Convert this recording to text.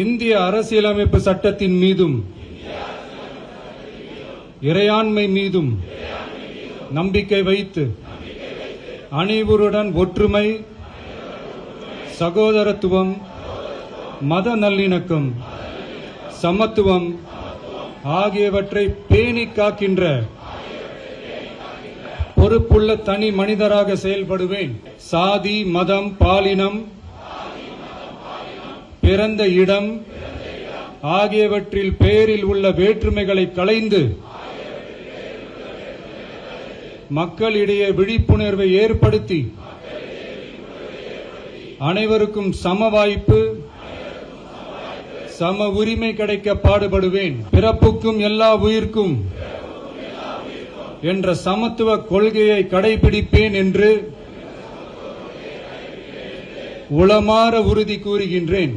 இந்திய அரசியலமைப்பு சட்டத்தின் மீதும் இறையாண்மை மீதும் நம்பிக்கை வைத்து அனைவருடன் ஒற்றுமை, சகோதரத்துவம், மத நல்லிணக்கம், சமத்துவம் ஆகியவற்றை பேணி காக்கின்ற பொறுப்புள்ள தனி மனிதராக செயல்படுவேன். சாதி, மதம், பாலினம், பிறந்த இடம் ஆகியவற்றில் பெயரில் உள்ள வேற்றுமைகளை களைந்து மக்களிடையே விழிப்புணர்வை ஏற்படுத்தி அனைவருக்கும் சம வாய்ப்பு, சம உரிமை கிடைக்க பாடுபடுவேன். பிறப்புக்கும் எல்லா உயிர்க்கும் என்ற சமத்துவ கொள்கையை கடைபிடிப்பேன் என்று உளமாற உறுதி கூறுகின்றேன்.